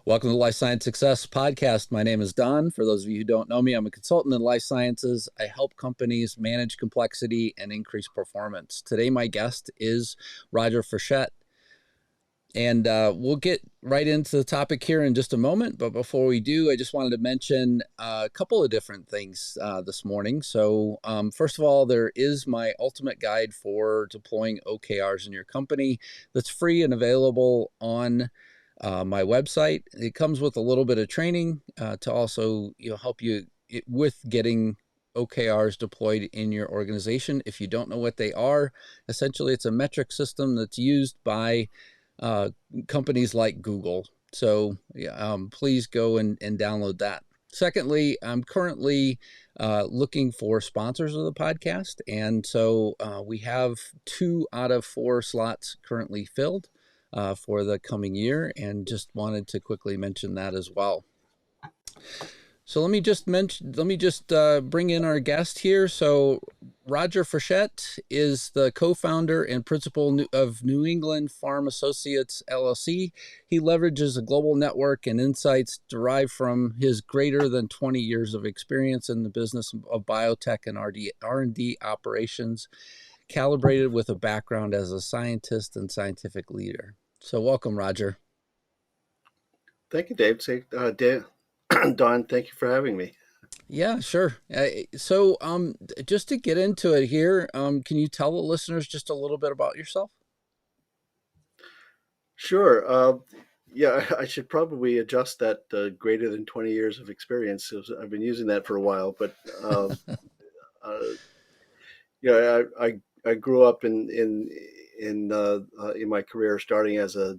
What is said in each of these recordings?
Welcome to the Life Science Success Podcast. My name is Don. For those of you who don't know me, I'm a consultant in life sciences. I help companies manage complexity and increase performance. Today, my guest is Roger Frechette. And we'll get right into the topic here in just a moment. But before we do, I just wanted to mention a couple of different things this morning. So first of all, there is my ultimate guide for deploying OKRs in your company that's free and available on my website. It comes with a little bit of training to also help you with getting OKRs deployed in your organization. If you don't know what they are, essentially it's a metric system that's used by companies like Google. So please go and download that. Secondly, I'm currently looking for sponsors of the podcast. And so we have 2 out of 4 slots currently filled for the coming year, and just wanted to quickly mention that as well. So let me just bring in our guest here. So Roger Frechette is the co-founder and principal of New England PharmAssociates, LLC. He leverages a global network and insights derived from his greater than 20 years of experience in the business of biotech and R&D operations, calibrated with a background as a scientist and scientific leader. So welcome, Roger. Thank you, Dave. Don, thank you for having me. Yeah, sure. So just to get into it here, can you tell the listeners just a little bit about yourself? Sure. Yeah, I should probably adjust that greater than 20 years of experience. 'Cause I've been using that for a while, but uh, yeah, I grew up in my career starting as a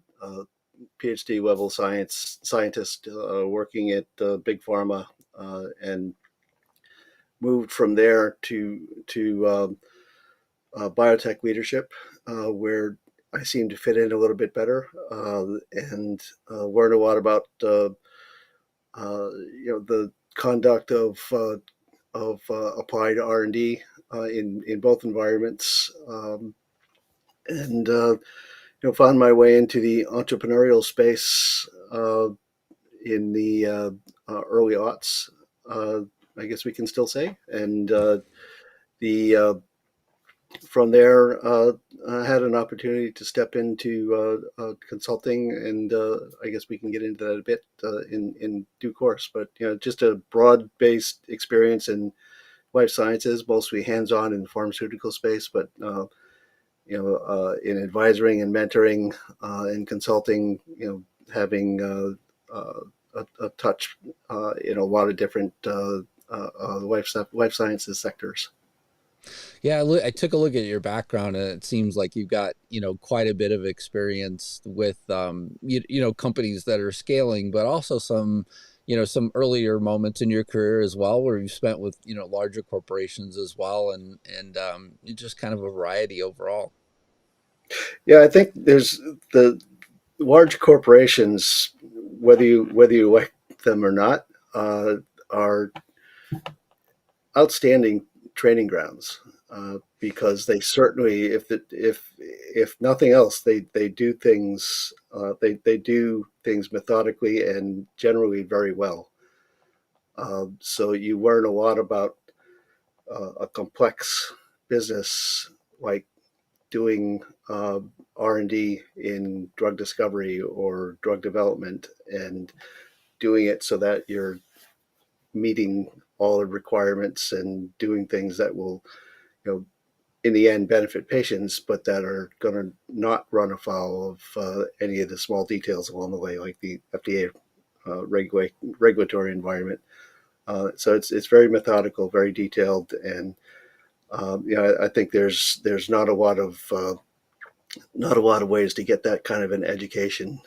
PhD level scientist working at big pharma and moved from there to biotech leadership, where I seem to fit in a little bit better and learn a lot about the conduct of applied R&D in both environments, and found my way into the entrepreneurial space in the early aughts. I guess we can still say, and the from there, I had an opportunity to step into consulting, and I guess we can get into that a bit in due course. But just a broad-based experience in life sciences, mostly hands-on in the pharmaceutical space, but in advisory and mentoring and consulting, having a touch in a lot of different life sciences sectors. Yeah, I took a look at your background, and it seems like you've got quite a bit of experience with companies that are scaling, but also some earlier moments in your career as well, where you've spent with larger corporations as well, and just kind of a variety overall. Yeah, I think there's the large corporations, whether you like them or not, are outstanding training grounds because they certainly, if nothing else, they do things they do things methodically and generally very well. So you learn a lot about a complex business like doing R&D in drug discovery or drug development, and doing it so that you're meeting all the requirements and doing things that will, in the end, benefit patients, but that are going to not run afoul of any of the small details along the way, like the FDA regulatory environment. So it's very methodical, very detailed, and I think there's not a lot of ways to get that kind of an education,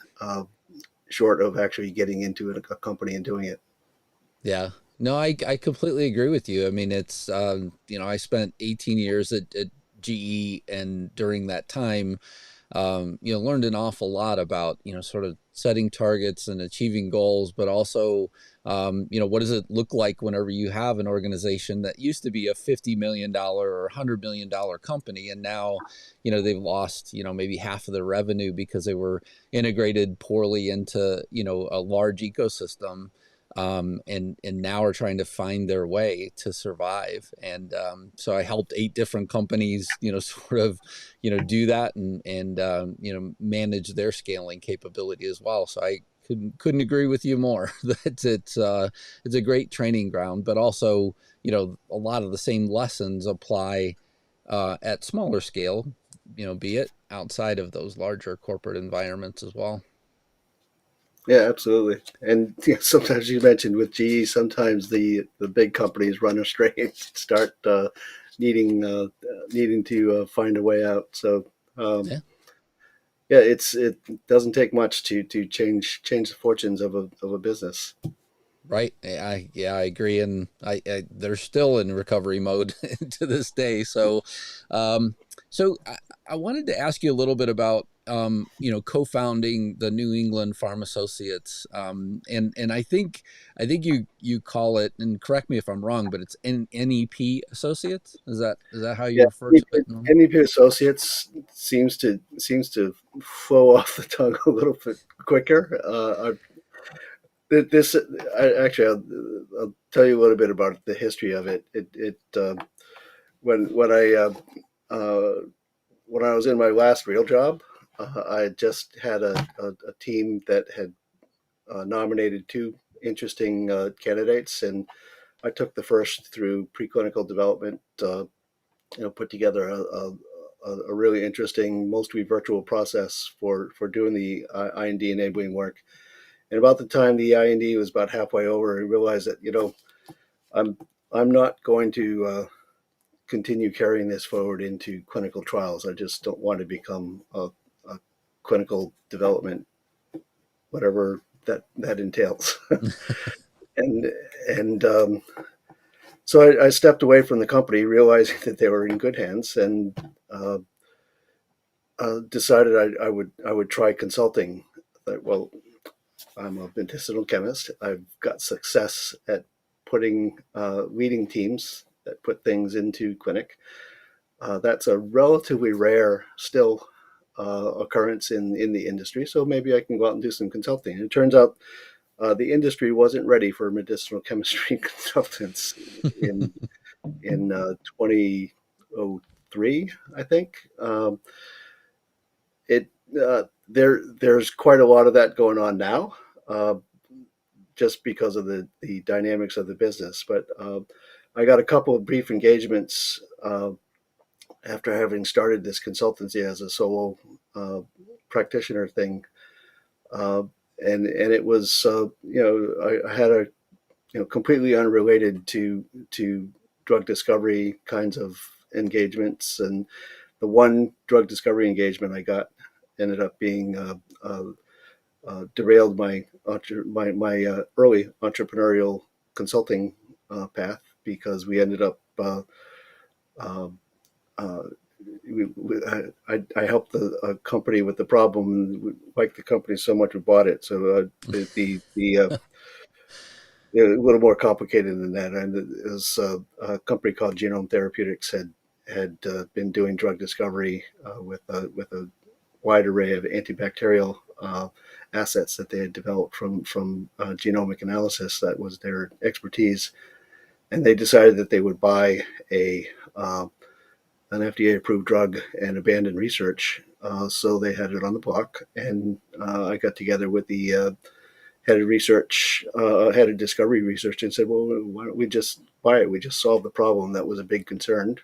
short of actually getting into a company and doing it. Yeah. No, I completely agree with you. I mean, it's, I spent 18 years at GE, and during that time, learned an awful lot about, sort of setting targets and achieving goals, but also, what does it look like whenever you have an organization that used to be a $50 million or $100 million company, and now, they've lost, maybe half of their revenue because they were integrated poorly into, a large ecosystem. And now are trying to find their way to survive. And so I helped 8 different companies, sort of, do that and manage their scaling capability as well. So I couldn't agree with you more. That it's a great training ground, but also, a lot of the same lessons apply at smaller scale, be it outside of those larger corporate environments as well. Yeah, absolutely. And sometimes you mentioned with GE, sometimes the big companies run astray and start needing needing to find a way out. So Yeah. yeah, it doesn't take much to change the fortunes of a business. Right. I agree. And they're still in recovery mode to this day. So, um, so I wanted to ask you a little bit about, co-founding the New England PharmAssociates. And I think you call it, and correct me if I'm wrong, but it's NEP Associates. Is that how you Yeah, refer to it normally? NEP Associates seems to flow off the tongue a little bit quicker. This actually, I'll tell you a little bit about the history of it. When when I uh, when I was in my last real job, I just had a team that had nominated 2 interesting candidates, and I took the first through preclinical development. Put together a really interesting, mostly virtual process for doing the IND enabling work. And about the time the IND was about halfway over, I realized that I'm I'm not going to continue carrying this forward into clinical trials. I just don't want to become a clinical development, whatever that entails. and and So I stepped away from the company, realizing that they were in good hands, and uh, decided I would try consulting. Well, I'm a medicinal chemist. I've got success at leading teams that put things into clinic. That's a relatively rare still occurrence in the industry. So maybe I can go out and do some consulting. And it turns out the industry wasn't ready for medicinal chemistry consultants in in 2003, I think. It there's quite a lot of that going on now, uh, just because of the dynamics of the business. But I got a couple of brief engagements after having started this consultancy as a solo uh, practitioner thing, uh, and it was I had a completely unrelated to drug discovery kinds of engagements, and the one drug discovery engagement I got ended up being derailed my early entrepreneurial consulting path, because we ended up uh, uh, I helped a company with the problem. We liked the company so much we bought it. So the a little more complicated than that. And it was a company called Genome Therapeutics had been doing drug discovery with a wide array of antibacterial assets that they had developed from genomic analysis. That was their expertise, and they decided that they would buy a an FDA approved drug and abandon research. So they had it on the block, and I got together with the head of research, head of discovery research, and said, "Well, why don't we just buy it? We just solved the problem that was a big concern."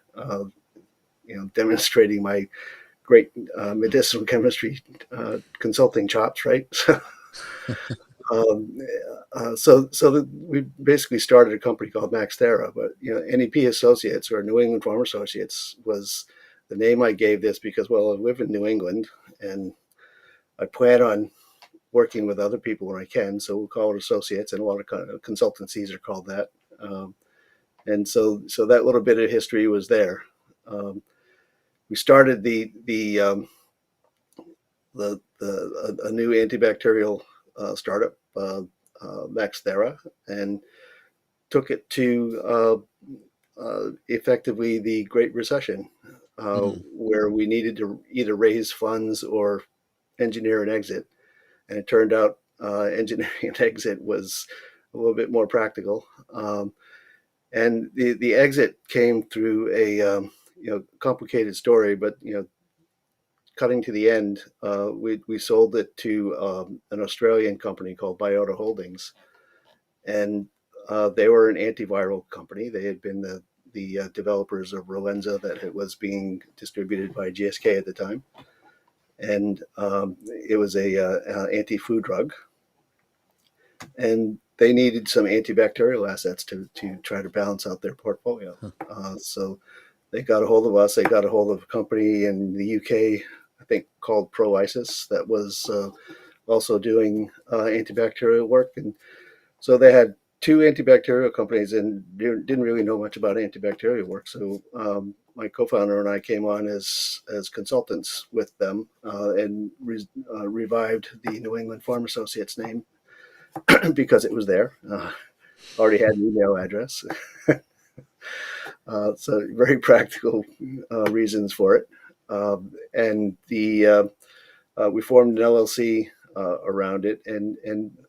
Demonstrating my great medicinal chemistry consulting chops, right? um, we basically started a company called MaxThera, but NEP Associates, or New England PharmAssociates, was the name I gave this because, well, I live in New England and I plan on working with other people when I can, so we'll call it associates, and a lot of consultancies are called that. And so that little bit of history was there. We started a new antibacterial startup, Maxthera, and took it to effectively the Great Recession, Mm. where we needed to either raise funds or engineer an exit. And it turned out engineering an exit was a little bit more practical. And the exit came through a complicated story, but cutting to the end, we sold it to an Australian company called Biota Holdings, and they were an antiviral company. They had been the developers of Rolenza that was being distributed by GSK at the time, and it was a anti-flu drug, and they needed some antibacterial assets to try to balance out their portfolio. Huh. So they got a hold of us. They got a hold of a company in the UK, I think called ProIsis, that was also doing antibacterial work. And so they had two antibacterial companies and didn't really know much about antibacterial work. So my co-founder and I came on as consultants with them and revived the New England PharmAssociates name because it was there. Already had an email address. So very practical reasons for it. And we formed an LLC around it, and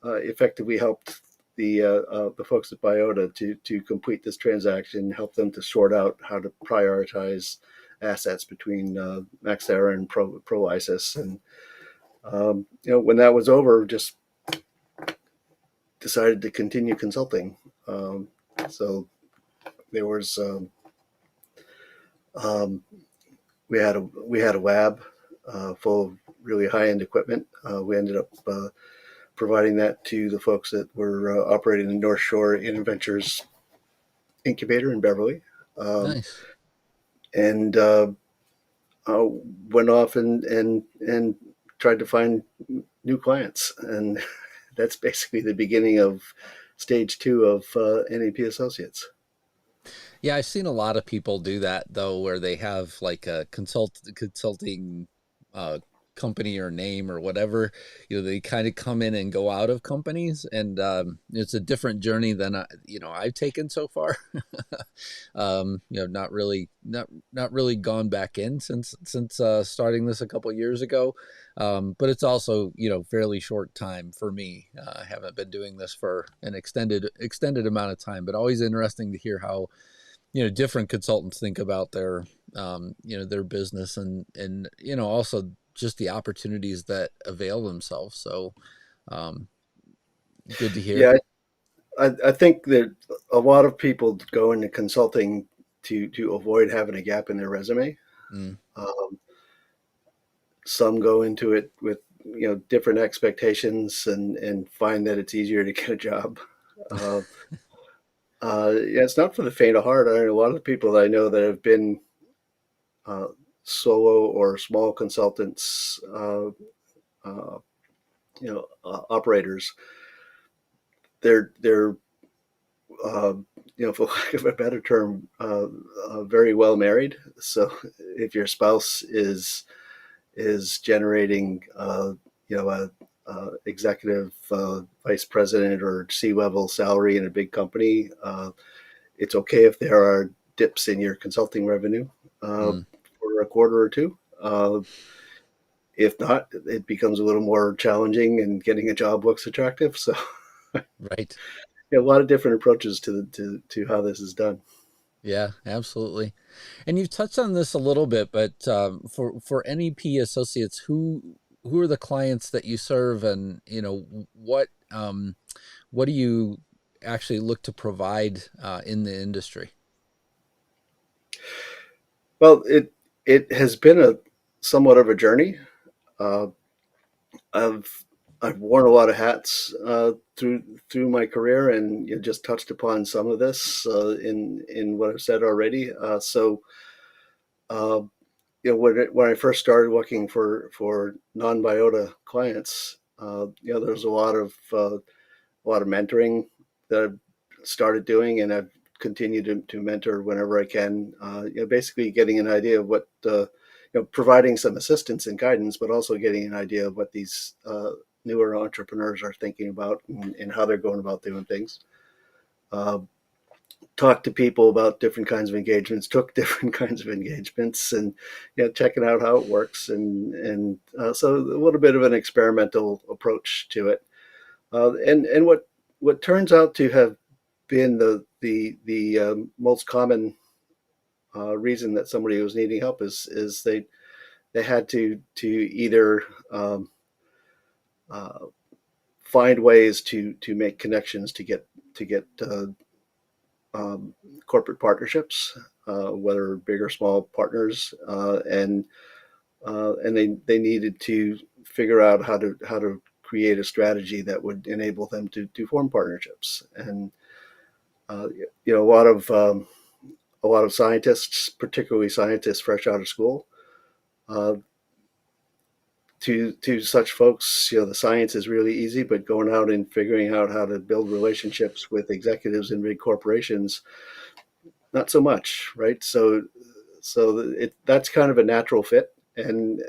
effectively helped the folks at Biota to complete this transaction, help them to sort out how to prioritize assets between Maxthera and ProIsis. And when that was over, just decided to continue consulting. So there was um, we had a lab full of really high end equipment. We ended up providing that to the folks that were operating the North Shore Ventures incubator in Beverly, um, Nice. and uh, went off and tried to find new clients, and that's basically the beginning of stage two of NAP Associates. Yeah, I've seen a lot of people do that though, where they have like a consulting uh, company or name or whatever. They kind of come in and go out of companies, and it's a different journey than I've taken so far. Not really gone back in since starting this a couple years ago. But it's also fairly short time for me. I haven't been doing this for an extended amount of time, but always interesting to hear how different consultants think about their business, and also just the opportunities that avail themselves. So um, good to hear. Yeah, I think that a lot of people go into consulting to avoid having a gap in their resume. Mm, Um, some go into it with different expectations and find that it's easier to get a job. Uh, yeah, it's not for the faint of heart. I mean, a lot of the people that I know that have been uh, solo or small consultants, uh, operators, they're uh, for lack of a better term, very well married. So if your spouse is generating, a executive vice president or C-level salary in a big company, it's okay if there are dips in your consulting revenue uh, mm, for a quarter or two. If not, it becomes a little more challenging, and getting a job looks attractive. So, right. yeah, a lot of different approaches to how this is done. Yeah, absolutely. And you've touched on this a little bit, but for NEP associates, who are the clients that you serve, and what do you actually look to provide in the industry? Well, it has been a somewhat of a journey. Uh, I've I've worn a lot of hats through my career, and you just touched upon some of this in what I've said already. Uh, when I first started looking for non-biota clients, there was a lot of mentoring that I've started doing, and I've continued to mentor whenever I can. Basically getting an idea of what providing some assistance and guidance, but also getting an idea of what these newer entrepreneurs are thinking about and how they're going about doing things. Talk to people about different kinds of engagements, took different kinds of engagements, and checking out how it works, and so a little bit of an experimental approach to it. And what turns out to have been the most common reason that somebody was needing help is they had to either find ways to make connections to get corporate partnerships, whether big or small partners, and they needed to figure out how to create a strategy that would enable them to form partnerships. And a lot of scientists, particularly scientists fresh out of school, uh, to such folks, the science is really easy, but going out and figuring out how to build relationships with executives in big corporations, not so much, right? So that's kind of a natural fit, and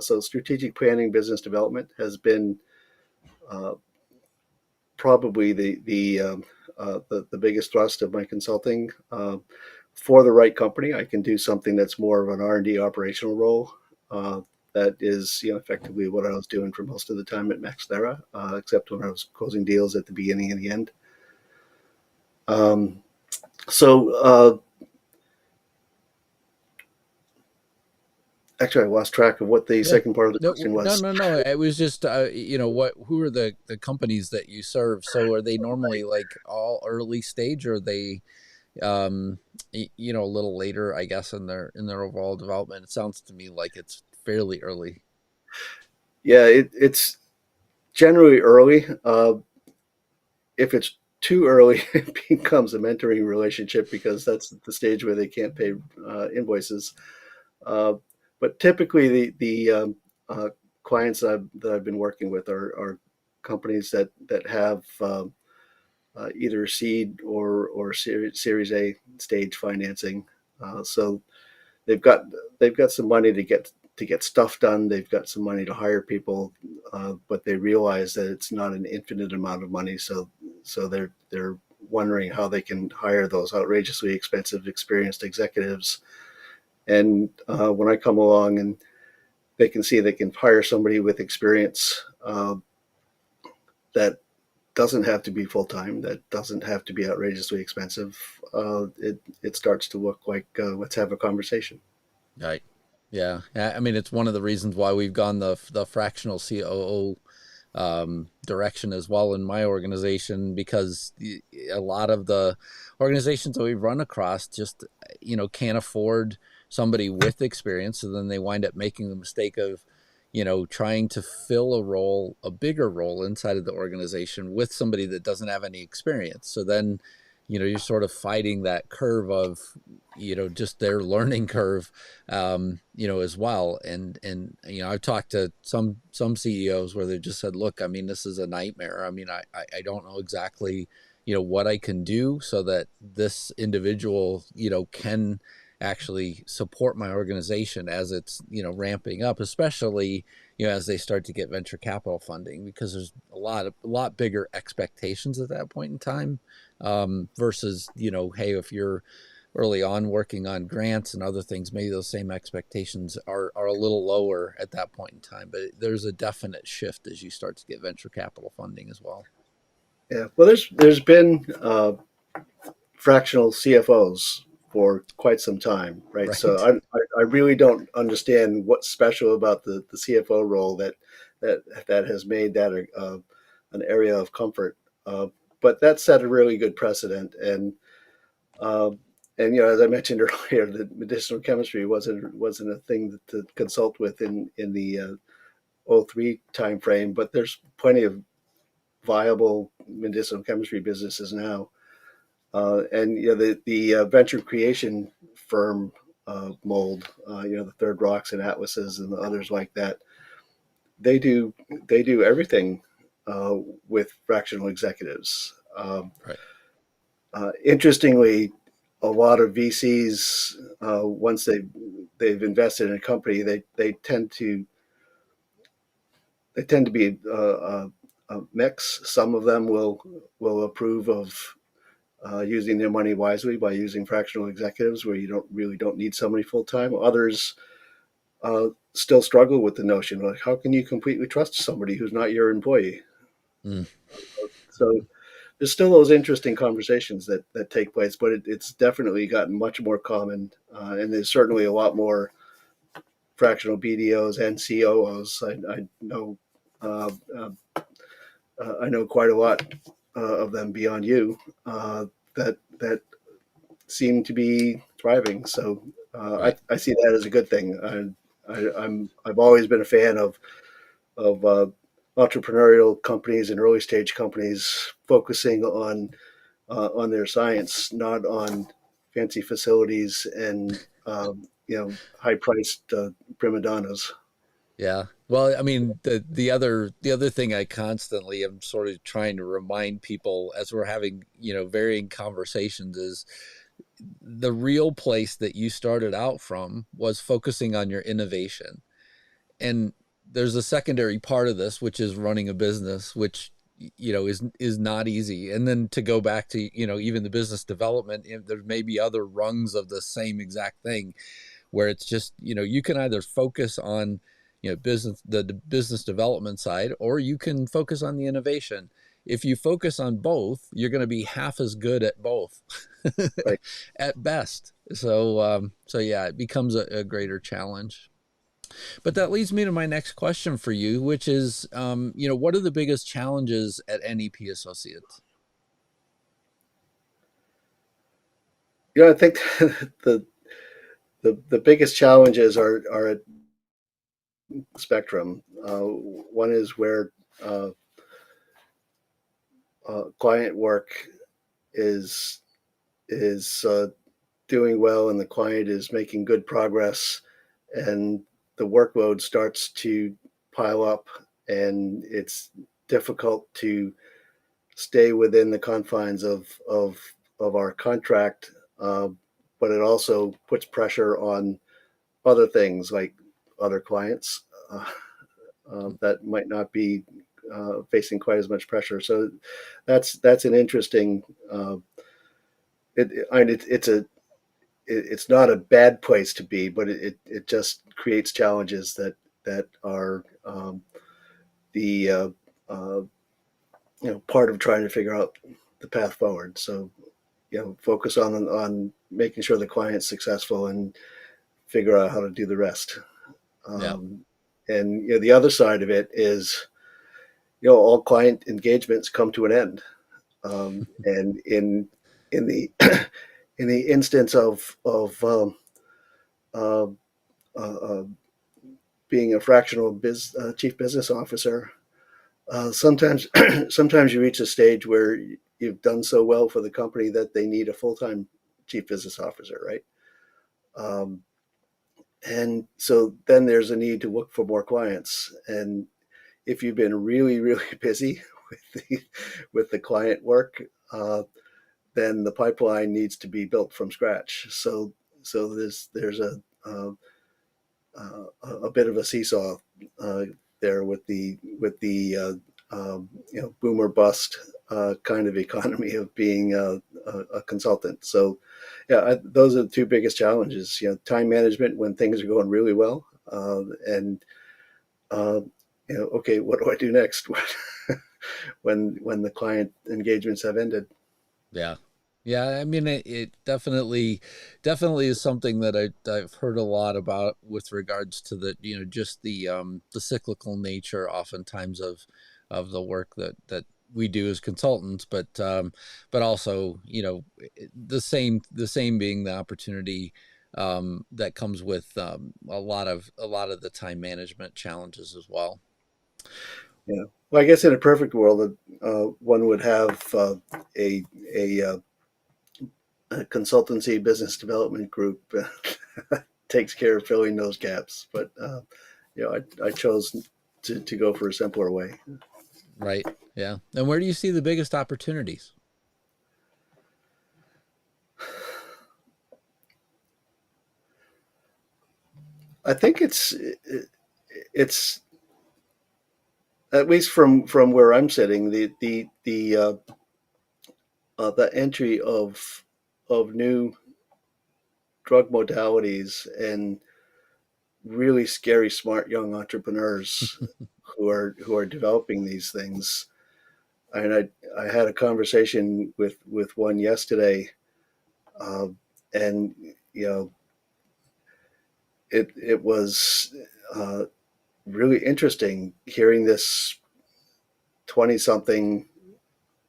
so strategic planning, business development has been uh, probably the biggest thrust of my consulting. For the right company, I can do something that's more of an R&D operational role. That is, effectively what I was doing for most of the time at Maxthera, except when I was closing deals at the beginning and the end. So actually, I lost track of what the Yeah. second part of the No, question no, was. no, no. It was just, who are the companies that you serve? So are they normally like all early stage, or are they, a little later, I guess, in their overall development? It sounds to me like it's fairly early. Yeah, it's generally early. If it's too early, it becomes a mentoring relationship because that's the stage where they can't pay invoices. Uh, but typically, the clients that I've been working with are companies that have either seed or Series A stage financing. So they've got some money to get stuff done. They've got some money to hire people, but they realize that it's not an infinite amount of money. So they're wondering how they can hire those outrageously expensive, experienced executives. And when I come along and they can see they can hire somebody with experience that doesn't have to be full time, that doesn't have to be outrageously expensive, it starts to look like let's have a conversation. Right. Yeah. I mean, it's one of the reasons why we've gone the fractional COO direction as well in my organization, because a lot of the organizations that we've run across just, can't afford somebody with experience. So then they wind up making the mistake of, trying to fill a bigger role inside of the organization with somebody that doesn't have any experience. So then, you're sort of fighting that curve of, just their learning curve, as well. And I've talked to some CEOs where they just said, look, I mean, this is a nightmare. I mean, I don't know exactly, what I can do so that this individual, can actually support my organization as it's, ramping up, especially, as they start to get venture capital funding, because there's a lot bigger expectations at that point in time, versus, hey, if you're early on working on grants and other things, maybe those same expectations are a little lower at that point in time. But there's a definite shift as you start to get venture capital funding as well. Yeah, well, there's been fractional CFOs for quite some time, right? So Right. I really don't understand what's special about the CFO role that has made that an area of comfort. Uh, but that set a really good precedent, um, and as I mentioned earlier, the medicinal chemistry wasn't a thing to consult with in the '03 timeframe, but there's plenty of viable medicinal chemistry businesses now. And the venture creation firm mold, the Third Rocks and Atlases and the others like that, they do everything with fractional executives. Right. Interestingly, a lot of VCs, once they've invested in a company, they tend to be a mix. Some of them will approve of using their money wisely by using fractional executives, where you don't need somebody full time. Others still struggle with the notion, like, how can you completely trust somebody who's not your employee? Mm, So there's still those interesting conversations that take place, but it's definitely gotten much more common, and there's certainly a lot more fractional BDOs and COOs. I know uh, uh, I know quite a lot of them beyond you, that seem to be thriving. So right. I see that as a good thing. I've always been a fan of entrepreneurial companies and early stage companies focusing on their science, not on fancy facilities and high priced prima donnas. Yeah. Well, I mean, the other thing I constantly am sort of trying to remind people as we're having, varying conversations is the real place that you started out from was focusing on your innovation. And there's a secondary part of this, which is running a business, which is not easy. And then to go back to, even the business development, there may be other rungs of the same exact thing where it's just, you can either focus on, the business development side, or you can focus on the innovation. If you focus on both, you're going to be half as good at both Right. at best. So yeah, it becomes a greater challenge. But that leads me to my next question for you, which is, what are the biggest challenges at NEP Associates? I think the the biggest challenges are at spectrum. One is where uh, client work is is doing well, and the client is making good progress, and the workload starts to pile up, and it's difficult to stay within the confines of our contract, but it also puts pressure on other things like other clients that might not be facing quite as much pressure. So that's an interesting. It's it's not a bad place to be, but it just creates challenges that are the part of trying to figure out the path forward. So focus on making sure the client's successful and figure out how to do the rest. Yeah. Um, and the other side of it is all client engagements come to an end, and in the in the instance of uh, uh, uh, being a fractional chief business officer, sometimes sometimes you reach a stage where you've done so well for the company that they need a full-time chief business officer, right? Um, and so then there's a need to look for more clients. And if you've been really, really busy with the client work, then the pipeline needs to be built from scratch. So there's a bit of a seesaw there with the boom or bust kind of economy of being a consultant. So yeah, those are the two biggest challenges. Time management when things are going really well, and uh, okay, what do I do next when the client engagements have ended? Yeah. Yeah, I mean, it definitely is something that I've heard a lot about with regards to just the cyclical nature oftentimes of the work that we do as consultants, but also, the same being the opportunity that comes with a lot of the time management challenges as well. Yeah. Well, I guess in a perfect world, one would have a a consultancy business development group takes care of filling those gaps. But I chose to go for a simpler way. Right. Yeah. And where do you see the biggest opportunities? I think it's at least from where I'm sitting, the entry of new drug modalities and really scary, smart young entrepreneurs who are developing these things. And I had a conversation with one yesterday, uh, and you know it was uh, really interesting hearing this 20 something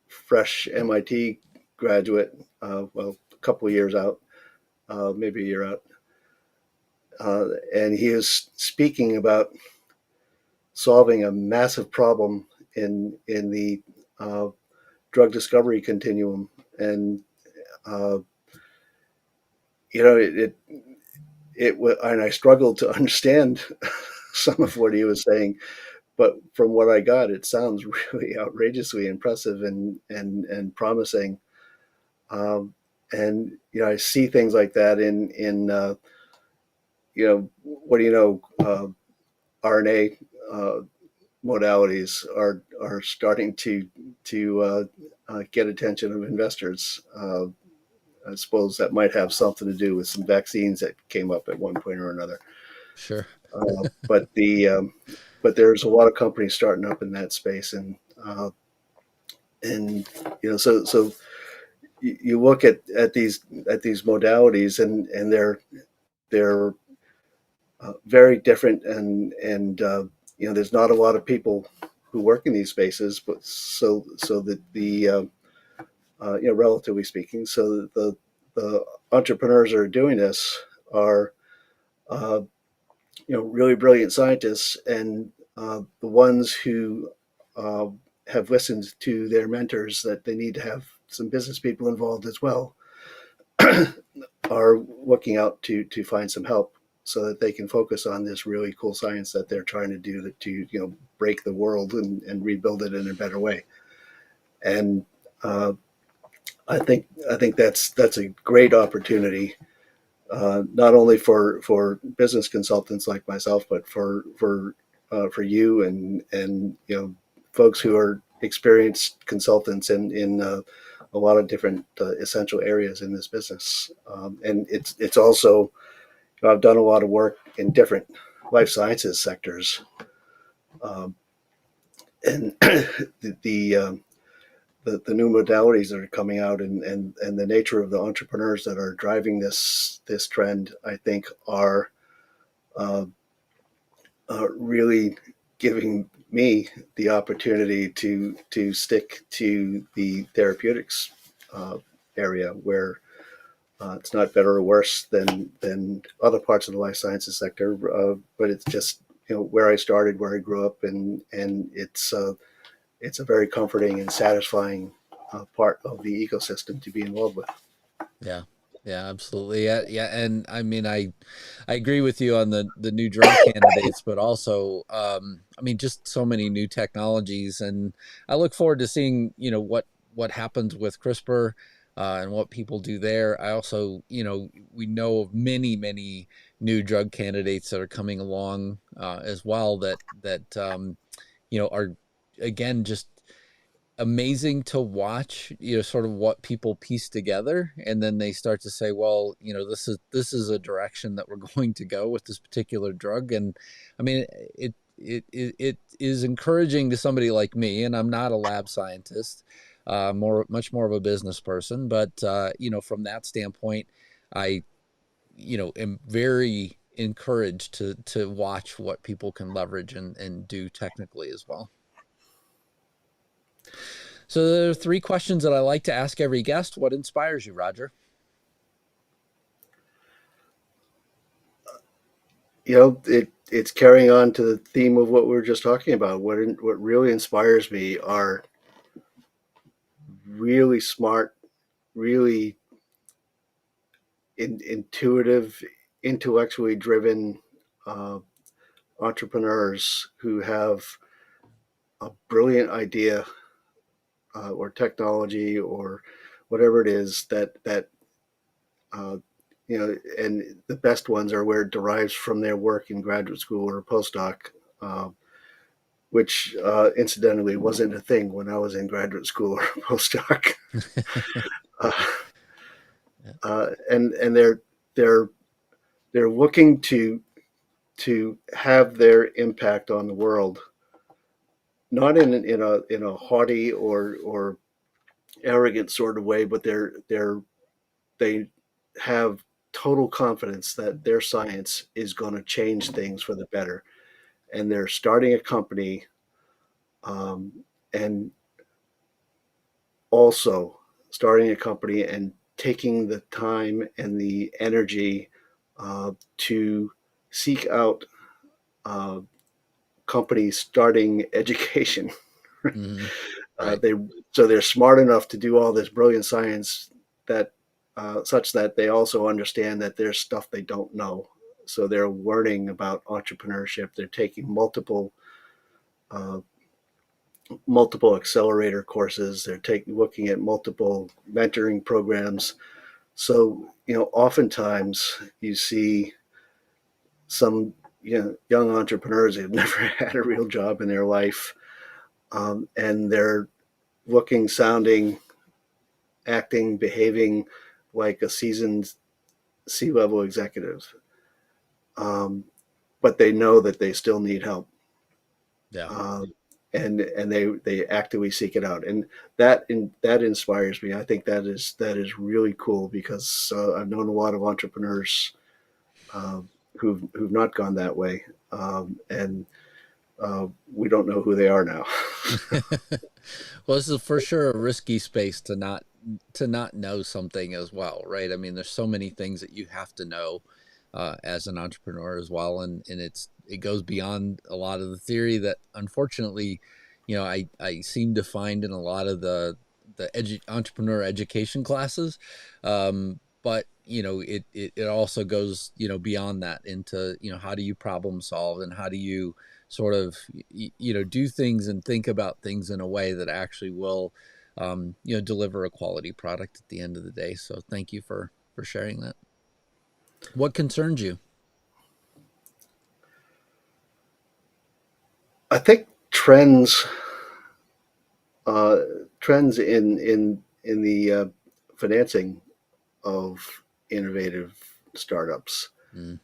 fresh MIT graduate, well, a couple of years out, maybe a year out, and he is speaking about solving a massive problem in the uh, drug discovery continuum, and uh, it and I struggled to understand some of what he was saying, but from what I got, it sounds really outrageously impressive and promising. Um, and I see things like that in what do you know, RNA modalities are starting to get attention of investors. I suppose that might have something to do with some vaccines that came up at one point or another. Sure. Uh, but the but there's a lot of companies starting up in that space, and so you look at these modalities, and they're very different, and there's not a lot of people who work in these spaces, but so that relatively speaking, so the entrepreneurs that are doing this are uh, really brilliant scientists, and the ones who uh, have listened to their mentors that they need to have some business people involved as well are looking out to find some help so that they can focus on this really cool science that they're trying to do to break the world and rebuild it in a better way. And uh, I think that's a great opportunity, not only for business consultants like myself, but for you and folks who are experienced consultants in a lot of different essential areas in this business. And it's also, I've done a lot of work in different life sciences sectors, um, and the new modalities that are coming out, and the nature of the entrepreneurs that are driving this trend, I think uh, really giving me the opportunity to stick to the therapeutics uh, area where it's not better or worse than other parts of the life sciences sector, but it's just where I started, where I grew up, and it's a very comforting and satisfying part of the ecosystem to be involved with. Yeah. Yeah, absolutely. Yeah, yeah, and I mean, I agree with you on the new drug candidates, but also, I mean, just so many new technologies, and I look forward to seeing, what happens with CRISPR, and what people do there. I also, we know of many, many new drug candidates that are coming along, as well, that are, again, just amazing to watch, sort of what people piece together, and then they start to say, well, this is a direction that we're going to go with this particular drug. And I mean, it is encouraging to somebody like me, and I'm not a lab scientist, much more of a business person, but from that standpoint, I am very encouraged to watch what people can leverage and do technically as well. So there are three questions that I like to ask every guest. What inspires you, Roger? It's carrying on to the theme of what we were just talking about. What really inspires me are really smart, really intuitive, intellectually driven uh, entrepreneurs who have a brilliant idea or technology or whatever it is that and the best ones are where it derives from their work in graduate school or postdoc, uh, which incidentally wasn't a thing when I was in graduate school or postdoc. uh, Yeah. and they're looking to have their impact on the world, not in a haughty or arrogant sort of way, but they have total confidence that their science is going to change things for the better, and they're starting a company, um, and also starting a company and taking the time and the energy to seek out uh, companies starting education. Hmm. Right. They so they're smart enough to do all this brilliant science that such that they also understand that there's stuff they don't know. So they're learning about entrepreneurship. They're taking uh, multiple accelerator courses. They're looking at multiple mentoring programs. So oftentimes you see some young entrepreneurs who've never had a real job in their life, and they're looking, sounding, acting, behaving like a seasoned C-level executive, um, but they know that they still need help, Yeah. um, and they actively seek it out, and that inspires me. I think that is really cool because I've known a lot of entrepreneurs uh, who've not gone that way, and we don't know who they are now. Well, this is for sure a risky space to not know something as well, right? I mean, there's so many things that you have to know as an entrepreneur as well, and it goes beyond a lot of the theory that unfortunately, I seem to find in a lot of the entrepreneur education classes, but it also goes beyond that into how do you problem solve and how do you sort of do things and think about things in a way that actually will deliver a quality product at the end of the day. So thank you for sharing that. What concerns you? I think uh, trends in the financing of innovative startups. Mm,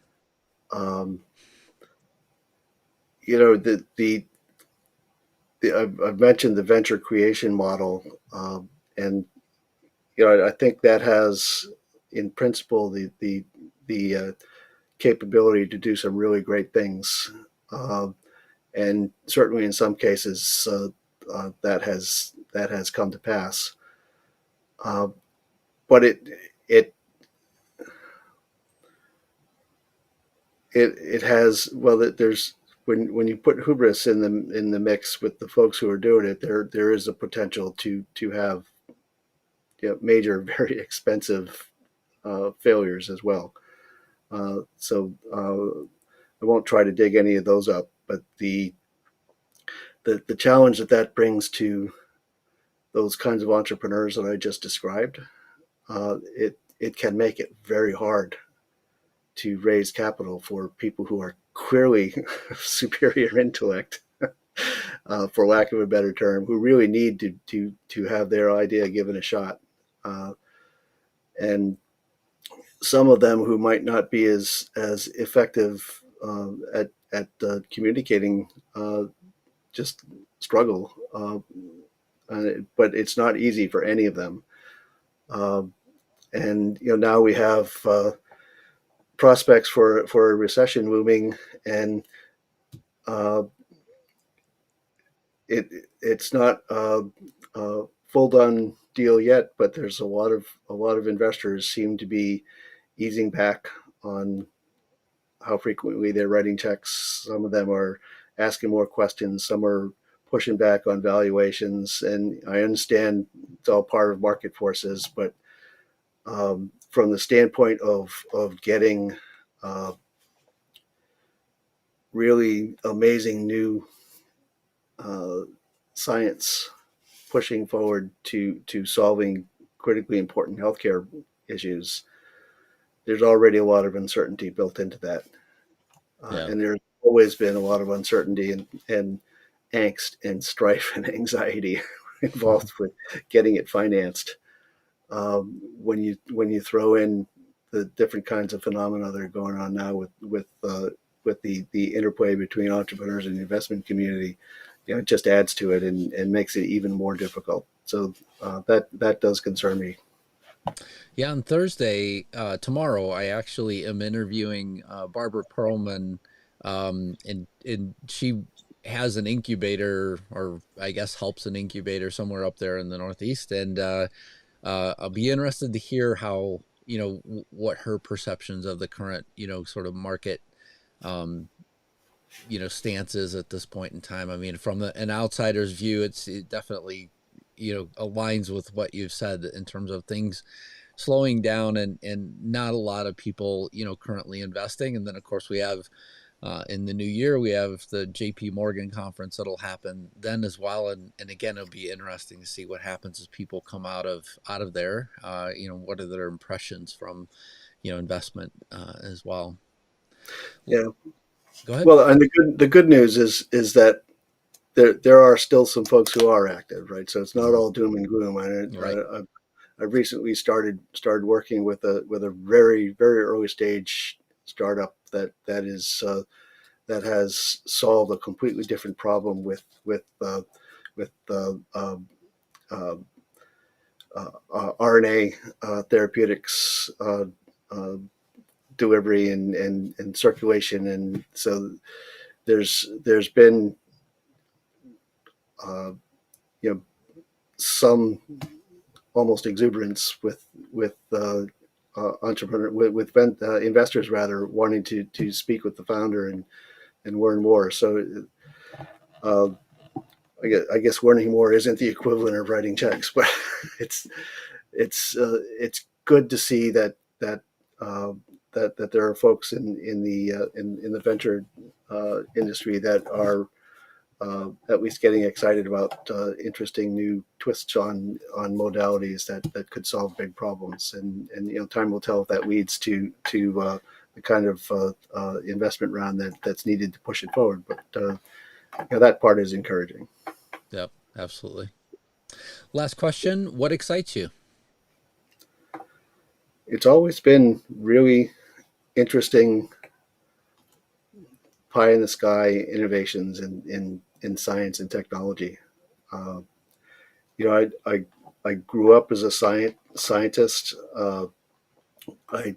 Um, you know, I've mentioned the venture creation model, and I think that has, in principle, the capability to do some really great things, and certainly in some cases that has come to pass. Uh, but it it has, well, there's, when you put hubris in the mix with the folks who are doing it, there is a potential to have major, very expensive failures as well. So I won't try to dig any of those up, but the challenge that brings to those kinds of entrepreneurs that I just described, it can make it very hard to raise capital for people who are clearly superior intellect, for lack of a better term, who really need to have their idea given a shot, uh, and some of them who might not be as effective at communicating, just struggle, but it's not easy for any of them. Uh, and now we have prospects for a recession looming, and uh, it's not a full done deal yet, but there's a lot of investors seem to be easing back on how frequently they're writing checks. Some of them are asking more questions. Some are pushing back on valuations, and I understand it's all part of market forces, but from the standpoint of getting uh, really amazing new uh, science pushing forward to solving critically important healthcare issues, there's already a lot of uncertainty built into that. Yeah. And there's always been a lot of uncertainty and angst and strife and anxiety involved with getting it financed. When you throw in the different kinds of phenomena that are going on now with the interplay between entrepreneurs and the investment community, it just adds to it and makes it even more difficult. So that does concern me. Yeah, on Thursday, tomorrow, I actually am interviewing Barbara Perlman, and she has an incubator, or I guess helps an incubator somewhere up there in the Northeast, and I'll be interested to hear how, what her perceptions of the current, sort of market, um, stances at this point in time. I mean, from an outsider's view, it definitely, aligns with what you've said in terms of things slowing down and not a lot of people, currently investing. And then of course we have in the new year, we have the JP Morgan conference that'll happen then as well. And again, it'll be interesting to see what happens as people come out of there. What are their impressions from, investment as well. Yeah. Go ahead. Well, and the good news is that there are still some folks who are active, right? So it's not all doom and gloom. Right. I recently started working with a very very early stage startup that has solved a completely different problem with uh, RNA therapeutics delivery and circulation, and so there's been uh, you know some almost exuberance with entrepreneur with investors rather wanting to speak with the founder and learn more. So uh, I guess learning more isn't the equivalent of writing checks, but it's it's good to see uh, that there are folks in the venture industry that are at least getting excited about interesting new twists on modalities that could solve big problems. And time will tell if that leads to the kind of investment round that's needed to push it forward. But that part is encouraging. Yep, absolutely. Last question. What excites you? It's always been really interesting pie in the sky innovations in science and technology. Uh, I grew up as a scientist. I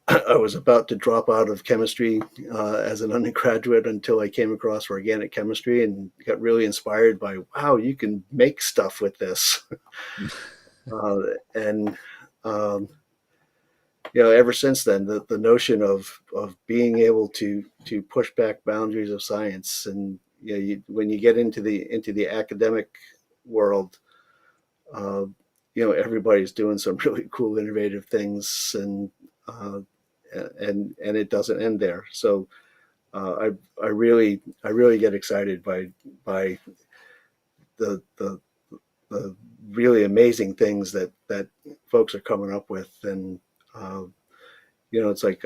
I was about to drop out of chemistry as an undergraduate until I came across organic chemistry and got really inspired by, wow, you can make stuff with this. uh, and um, ever since then, the notion of being able to push back boundaries of science, and when you get into the academic world, uh, everybody's doing some really cool, innovative things, uh, and it doesn't end there. So I really get excited by the the really amazing things that folks are coming up with, and uh, it's like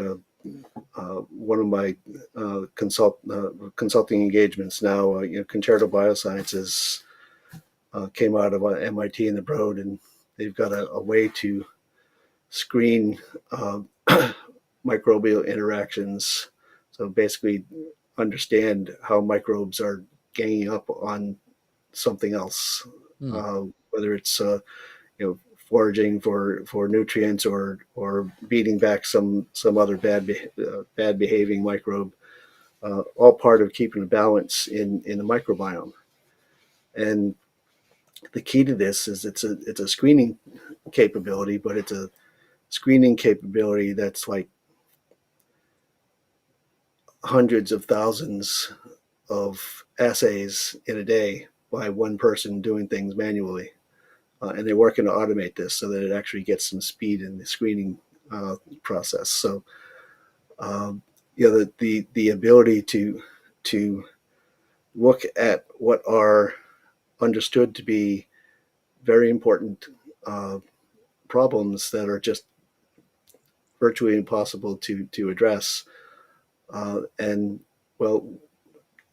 one of my consulting engagements now. Concerto Biosciences came out of MIT in the Broad, and they've got a way to screen microbial interactions. So basically, understand how microbes are ganging up on something else, Hmm. whether it's foraging for nutrients or beating back some other bad behaving microbe. All part of keeping a balance in the microbiome. And the key to this is it's a screening capability, but it's a screening capability that's like hundreds of thousands of assays in a day by one person doing things manually. And they're working to automate this so that it actually gets some speed in the screening process. So, the ability to look at what are understood to be very important uh, problems that are just virtually impossible to address. And well,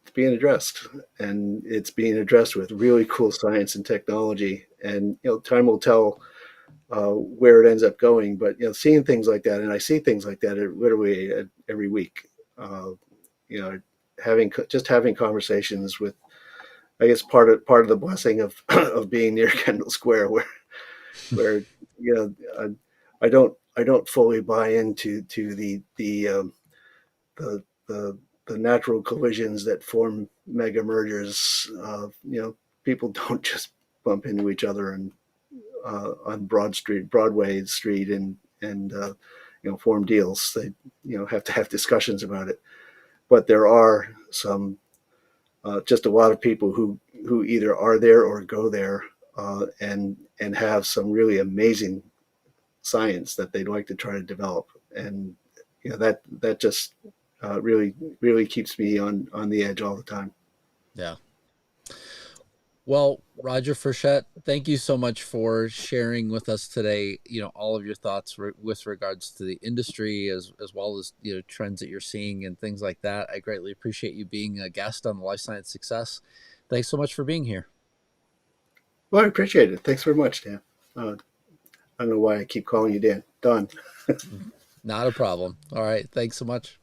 it's being addressed, and it's being addressed with really cool science and technology. And time will tell where it ends up going. But seeing things like that, and I see things like that literally every week. Uh, you know, having conversations with, I guess part of the blessing of of being near Kendall Square, where you know I don't fully buy into the the the natural collisions that form mega mergers. People don't just bump into each other and on Broadway Street, and form deals. They have to have discussions about it. But there are some just a lot of people who either are there or go there, and have some really amazing science that they'd like to try to develop. And that just really keeps me on the edge all the time. Yeah. Well, Roger Frechette, thank you so much for sharing with us today, all of your thoughts with regards to the industry, as well as, trends that you're seeing and things like that. I greatly appreciate you being a guest on the Life Science Success. Thanks so much for being here. Well, I appreciate it. Thanks very much, Dan. I don't know why I keep calling you Dan. Don. Not a problem. All right. Thanks so much.